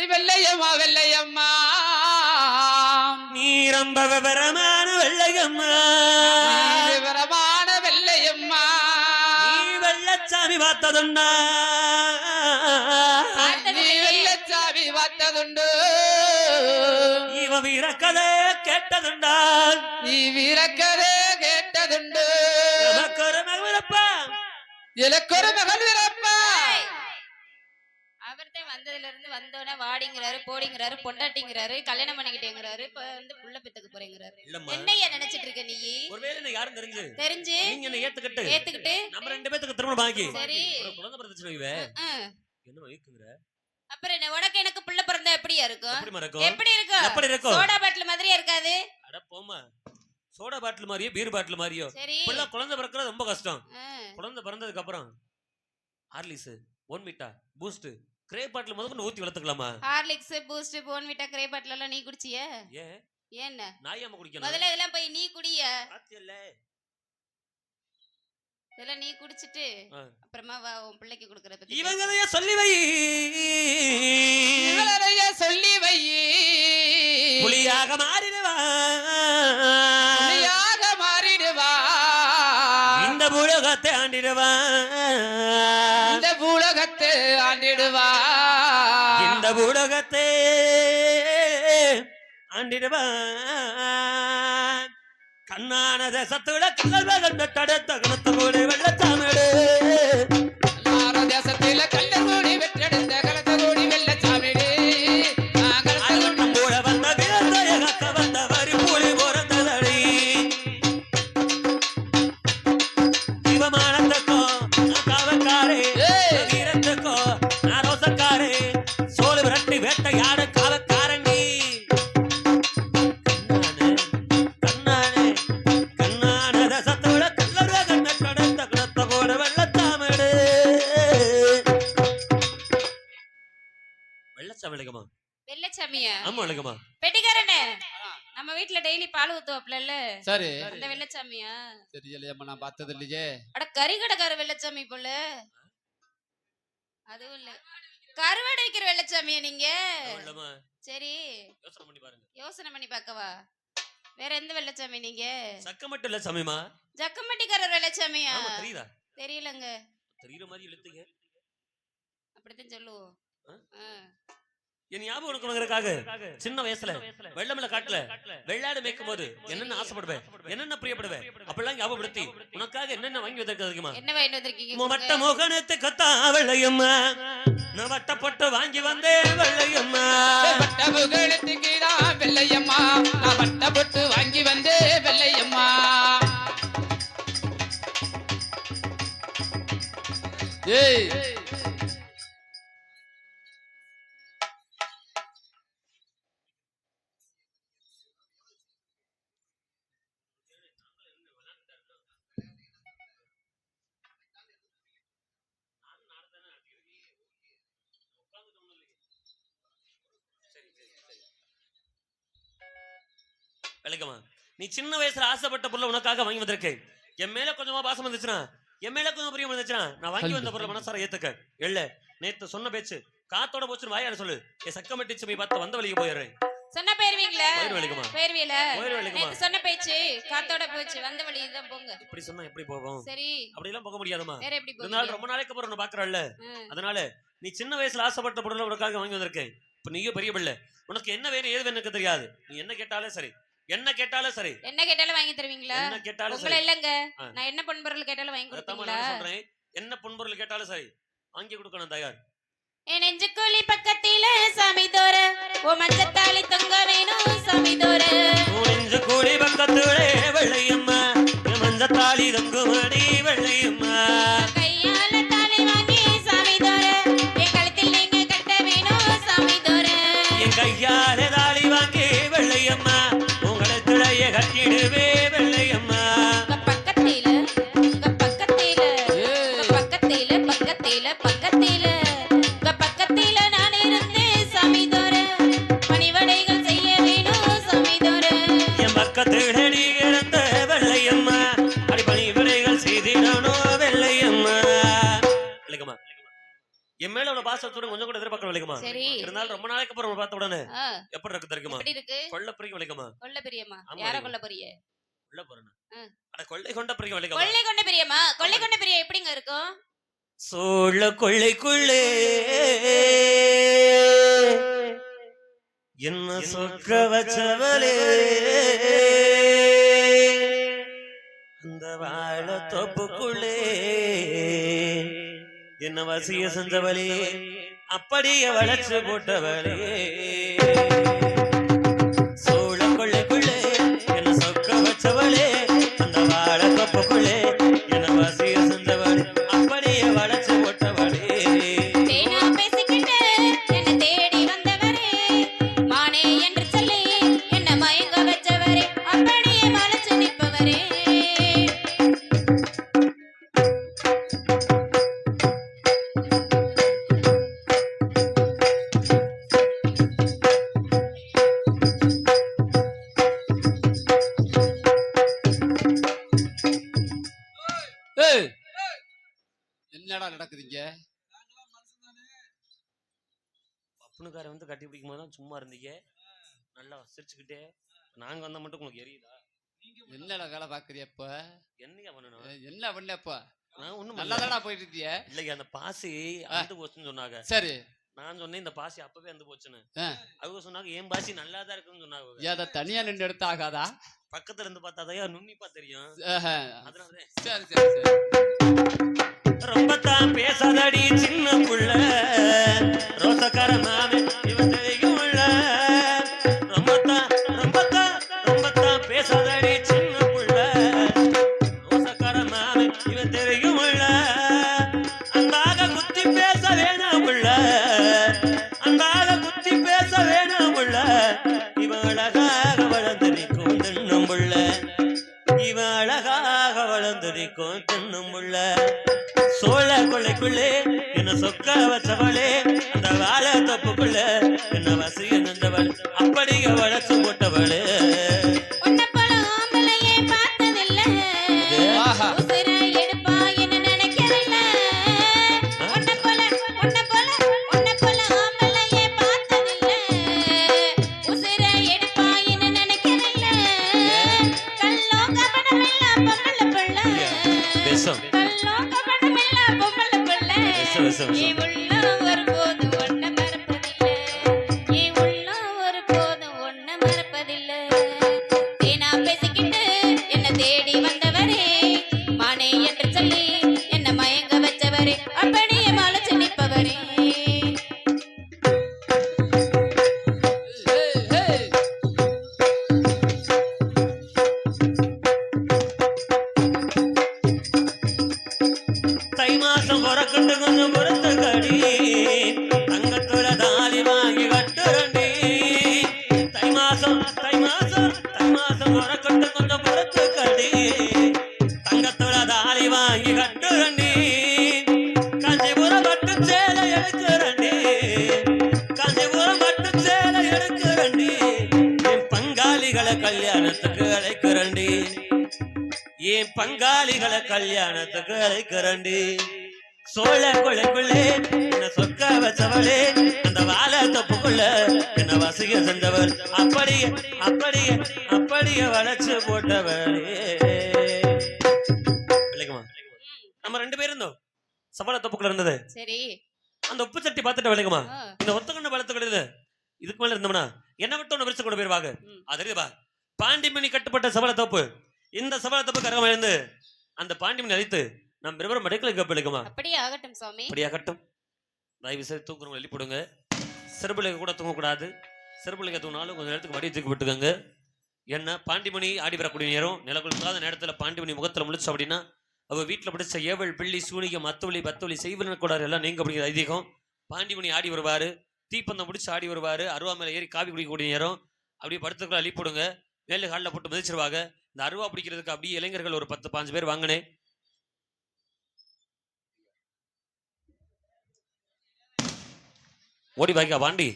அடி வெள்ளையம்மா வெள்ளையம்மா நீ ரொம்ப விவரமான வெள்ளையம்மா விவரமான வெள்ளையம்மா நீ வெள்ளச்சாமி பார்த்ததுண்டா நீ வெள்ளச்சாமி பார்த்ததுண்டு இவ வீரக்கதை கேட்டதுண்டா நீ வீரக்கதை கேட்டதுண்டு எனக்கு ஒரு மகன் வீரப்பா எனக்கு ஒரு மகன் வீரப்பா அவர்தான் வந்ததுல இருந்து வந்தோடனே வாடிங்கிறாரு போடிங்கிறாரு பொண்டாட்டிங்கிறாரு கல்யாணம் பண்ணிக்கிட்டேங்கிறாரு இப்ப வந்து புள்ள பெத்துக்கு போறேங்கிறாரு என்னையா நினைச்சிட்டு இருக்க நீ ஒருவேளை என்ன யாரும் தெரிஞ்சு நீங்க என்ன ஏத்துக்கிட்டு நம்ம ரெண்டு பேத்துக்கு திருமணம் ஆகி சரி குழந்தை பிறந்துச்சு இவ என்ன வயக்குங்கற அப்புறம் என்ன உனக்கு எனக்கு புள்ள பிறந்தா எப்படியா இருக்கும் எப்படி எப்படி இருக்கும் சோடா பாட்டில் மாதிரியே இருக்காது அட போமா சோடா பாட்டில் மாதிரியோ பீர் பாட்டில் மாதிரியோ சரி புள்ள குழந்தை பிறக்கிறது ரொம்ப கஷ்டம் குழந்தை பிறந்ததுக்கு அப்புறம் ஹார்லிக்ஸ் போன்விட்டா பூஸ்ட் கிரே பாட்டில் முதல்ல ஊத்தி வளர்த்துக்கலாமா ஹார்லிக்ஸ் பூஸ்ட் போன்விட்டா கிரே பாட்டில் எல்லாம் நீ குடிச்சியா ஏன்னா நாயாம குடிக்கணும் முதல்ல இதெல்லாம் போய் நீ குடிய பாத்தியல்ல இதெல்லாம் நீ குடிச்சிட்டு அப்புறமா வா உன் பிள்ளைக்கு குடுக்கறத பத்தி இவங்களைய சொல்லி வை இவளைய சொல்லி வை புலியாக மாறிடுவா புலியாக மாறிடுவா இந்த பூலகத்தை ஆண்டிடுவா இந்த பூலகத்தை ஆண்டிடுவா இந்த பூலகத்தை ஆண்டிடுவா கண்ணான தேசத்தோட கல்லல்வகண்ட தடத்த கணத்தோடு வெள்ளச்சாமிடு தேசத்தில கல்லூடி வெற்றெடுத்த கலத்தோடி வெள்ளச்சாமிடு கூட வந்த வீரத்தைய கக்க வந்த வரி பூலி போறந்ததடி சிவமானத்துக்கோ காவக்காரே வீரத்துக்கோ ரோசக்காரே சோழ விரட்டி வேட்டையாட காவக்காரண்டி நம்ம வீட்ல டெய்லி பால் ஊத்துவாப்ல சரி அந்த வெள்ளச்சாமியா தெரியலையம்மா நான் பார்த்தது இல்லையே அட கறிகடைக்கார வெள்ளச்சாமி போல அதுவும் இல்ல கருவாடு வைக்கிற வெள்ளச்சாமியா நீங்க சரி யோசனை பண்ணி பார்க்கவா வேற எந்த வெள்ளச்சாமி நீங்க சக்கமட்டு இல்ல சாமிமா ஜக்கம்பட்டிக்காரர் வெள்ளச்சாமியா தெரியுதா தெரியலங்க தெரியுற மாதிரி இழுத்துங்க அப்படிதான் சொல்லுவோம் என் ஞாபகம் உனக்குறதுக்காக சின்ன வயசுல வெள்ளமல காட்டுல வெள்ளாடு மேய்க்கும் போது என்னென்ன ஆசைப்படுவேன் என்னென்ன பிரியப்படுவேன் அப்பெல்லாம் ஞாபகப்படுத்தி உனக்காக என்னென்ன வாங்கி வந்திருக்கீங்க என்ன வாங்கி வந்திருக்கீங்க வட்ட மோகனத்து கத்தா வெள்ளையம்மா நான் வட்டப்பட்டு வாங்கி வந்தேன் வெள்ளையம்மா வட்ட மோகனத்துக்கு தான் வெள்ளையம்மா நான் வட்டப்பட்டு வாங்கி வந்தேன் வெள்ளையம்மா ஏய் வெள்ளைக்கம்மா நீ சின்ன வயசுல ஆசைப்பட்ட பொருளை உனக்காக வாங்கி வந்திருக்கேன் என் மேல கொஞ்சமா பாசம் வந்துச்சுன்னா என் மேல கொஞ்சம் பிரியம் வந்துச்சுன்னா நான் வாங்கி வந்த பொருளை மனசார ஏத்துக்க இல்ல நேத்து சொன்ன பேச்சு காத்தோட போச்சுன்னு வாயாட சொல்லு என் சக்கமட்டி சுமை பார்த்து வந்த வழிக்கு போயிடுறேன் சொன்ன போயிருவீங்களா போயிருவீல நேத்து சொன்ன பேச்சு காத்தோட போச்சு வந்த வழி தான் போங்க இப்படி சொன்னா எப்படி போகும் சரி அப்படி எல்லாம் போக முடியாதுமா வேற எப்படி போகும் இதனால ரொம்ப நாளைக்கு அப்புறம் உன்னை பாக்குறல்ல அதனால நீ சின்ன வயசுல ஆசைப்பட்ட பொருளை உனக்காக வாங்கி வந்திருக்கேன் இப்ப நீயும் பெரிய பிள்ளை உனக்கு என்ன வேணும் ஏது வேணும் தெரியாது நீ என்ன கேட்டாலும் சரி என்ன கேட்டாலும் வாங்கி தருவீங்களா என்ன கேட்டாலும் உங்களை இல்லங்க நான் என்ன பொன்பொருள் கேட்டாலும் வாங்கி கொடுப்பீங்களா சொல்றேன் என்ன பொன்பொருள் கேட்டாலும் சரி வாங்கி கொடுக்கணும் தயார் என் நெஞ்சுக்குழி பக்கத்தில சாமி தோர ஓ மஞ்சத்தாளி தொங்க வேணும் சாமி தோர ஓ நெஞ்சுக்குழி பக்கத்தில வெள்ளையம்மா மஞ்சத்தாளி தொங்குமடி வெள்ளையம்மா கையால தாலி வாங்கி சாமி தோர என் கழுத்தில் நீங்க கட்ட வேணும் சாமி தோர என் கையால தாலி வாங்கி வெள்ளையம்மா கட்டிடுவே வெள்ளையம்மா பக்கத்தில நான் இருந்தேன் சாமி தோர பணிவடைகள் செய்ய வேணும் சாமி தோர என் பக்கத்தில நீ இருந்த வெள்ளையம்மா அடி பணிவடைகள் செய்திடணும் வெள்ளையம்மா மேல உள்ள பாசத்தோட கொஞ்சம் கூட எதிர்பார்க்க விளைக்குமா சரி இருந்தாலும் ரொம்ப நாளைக்கு அப்புறம் பார்த்த உடனே ஆ, எப்படி இருக்கு தெரியுமா எப்படி இருக்கு கொள்ள பிரிக்க விளைக்குமா கொல்ல பெரியம்மா ஆமா, யார வலிக்கும். கொல்ல போறிய உள்ள போறேன் ஆ. அட கொள்ளை கொண்ட பிரிக்க விளைக்குமா கொள்ளை கொண்ட பெரியம்மா கொள்ளை கொண்ட பெரிய எப்படிங்க இருக்கும் சோழ கொள்ளைக்குள்ளே என்ன சொக்க வச்சவளே அந்த வாழ தோப்புக்குள்ளே என்ன வசிய செஞ்சவளே அப்படியே வளைச்சு போட்டவளே சோழ கொள்ளைக்குள்ளே என்ன சொக்க வச்சவளே அந்த வாழ தோப்புக்குள்ளே என்ன வசிய செஞ்சவளே அப்படியே வளைச்சு போட்டவளே தேனா பேசிக்கிட்டு என்ன தேடி வந்தவரே மானே என்று சொல்லி என்ன மயங்க வச்சவரே அப்படியே மலைச்சு நிற்பவரே ஏய், என்னடா நடக்குதுங்க அப்பனுக்காரன் வந்து கட்டி பிடிக்கும் போது தான் சும்மா இருந்தீங்க நல்லா சிரிச்சுக்கிட்டே நாங்க வந்தா மட்டும் உங்களுக்கு எரியுதா என்னடா வேலை பாக்குறிய இப்ப என்னையா பண்ணணும் என்ன பண்ண இப்ப நான் ஒண்ணும் நல்லாதாடா போயிட்டு இருக்கிய இல்லையா அந்த பாசி அந்து போச்சுன்னு சொன்னாங்க சரி நான் சொன்னேன் இந்த பாசி அப்பவே அந்து போச்சுன்னு ஆ. அவங்க சொன்னாங்க ஏன் பாசி நல்லா தான் இருக்குன்னு சொன்னாங்க ஏன் அதை தனியா நின்று எடுத்து ஆகாதா பக்கத்துல இருந்து பார்த்தாதையா நுண்ணிப்பா தெரியும் ஆஹா. அதனாலதான் சரி சரி சரி ரொம்ப தான் பேசாதடி சின்ன புள்ள ரோசக்கார மாமே இவன் தெரியும் உள்ள ரொம்ப தான் பேசாதடி சின்ன புள்ள ரோசக்கார மாமே இவன் தெரியும் உள்ள அன்பாக குத்தி பேச வேணாம் உள்ள அன்பாக குத்தி பேச வேணாம் உள்ள இவன் அழகாக வளர்ந்து நிற்கும் தென்னும் புள்ள இவன் அழகாக வளர்ந்து நிற்கும் தென்னும் புள்ள சோழ கொள்ளைக்குள்ளே என்ன சொக்க வச்சவளே அந்த வாழை தப்புக்குள்ள என்ன வசிய நந்தவள் அப்படியே வளர்ச்சி போட்டவளே உன்னை போல ஆம்பளையே பார்த்ததில்ல ஆஹா. உசுரை எடுப்பா என்ன நினைக்கவில்லை உன்னை போல ஆம்பளையே பார்த்ததில்ல உசுரை எடுப்பா என்ன நினைக்கவில்லை கள்ளோ கபடமில்லா பொம்பளை பிள்ளை விஷம் கள்ளோ கபடமில்லா பொம்பளை பிள்ளை விஷம் விஷம் நீ விஷம் உள்ள ஒருபோது ஒன்ன மறப்பதில்லை நீ உள்ள ஒருபோது ஒன்ன மறப்பதில்லை தேனா பேசிக்கிட்டு என்ன தேடி வந்தவரே மானே என்று சொல்லி என்ன மயங்க வச்சவரே அப்படியே மலைச்சு நிற்பவரே ஏய், ஏய். தை மாசம் பிறக்கட்டு கொஞ்சம் பொறுத்த கடி தங்கத்துல தாலி வாங்கி கட்டுறண்டி தை மாசம் பிறக்கட்டு கொஞ்சம் பொறுத்த கடி தங்கத்துல தாலி வாங்கி கட்டுறண்டி காஞ்சிபுரம் பட்டு சேலை எடுக்கிறண்டி காஞ்சிபுரம் பட்டு சேலை எடுக்கிறண்டி என் பங்காளிகளை கல்யாணத்துக்கு அழைக்கிறண்டி என் பங்காளிகளை கல்யாணத்துக்கு அழைக்கிறண்டி சோழ கொள்ளைக்குள்ளே என்ன சொக்க வச்சவளே அந்த வாழை தப்புக்குள்ள என்ன வசிய செஞ்சவள் அப்படியே வளைச்சு போட்டவளே விளக்குமா நம்ம ரெண்டு பேரும் இருந்தோம் சவால தப்புக்குள்ள இருந்தது சரி அந்த உப்பு சட்டி பார்த்துட்டு விளக்குமா ஆ, இந்த ஒத்தக்கண்ண பலத்து கிடையாது இதுக்கு மேல இருந்தோம்னா என்ன விட்டு ஒண்ணு விரிச்சு கொண்டு போயிருவாங்க ம். அது பாண்டிமணி கட்டுப்பட்ட சபல தோப்பு இந்த சபல தோப்பு கரகமா இருந்து அந்த பாண்டிமணி அழித்து நம் இருவரும் மடைக்கலை கப்பு எடுக்குமா அப்படியே ஆகட்டும் சுவாமி அப்படியாகட்டும் தயவு செய்து தூக்குறவங்க எழுப்பி போடுங்க சிறுபிள்ளைங்க கூட தூங்கக்கூடாது சிறுபிள்ளைங்க தூங்கினாலும் கொஞ்சம் நேரத்துக்கு வடி தூக்கி விட்டுக்கோங்க என்ன பாண்டிமணி ஆடி வரக்கூடிய நேரம் நிலக்குள்ளாத நேரத்துல பாண்டிமணி முகத்துல முழிச்சு அப்படின்னா அவ வீட்டுல பிடிச்ச ஏவல் பிள்ளி சூனிகம் அத்துவலி பத்துவலி செய்வன கூடாது எல்லாம் நீங்க அப்படிங்கிற ஐதீகம் பாண்டிமணி ஆடி வருவாரு தீப்பந்தம் முடிச்சு ஆடி வருவாரு அருவா மேல ஏறி காவி குடிக்கக்கூடிய நேரம் அப்படியே படுத்துக்குள்ள அள்ளி போடுங்க மேல காலில் போட்டு மிதிச்சிருவாங்க இந்த அருவா பிடிக்கிறதுக்கு அப்படியே இளைஞர்கள் ஒரு 10-15 பேர் வாங்கினேன் ஓடி வாய்க்கா பாண்டி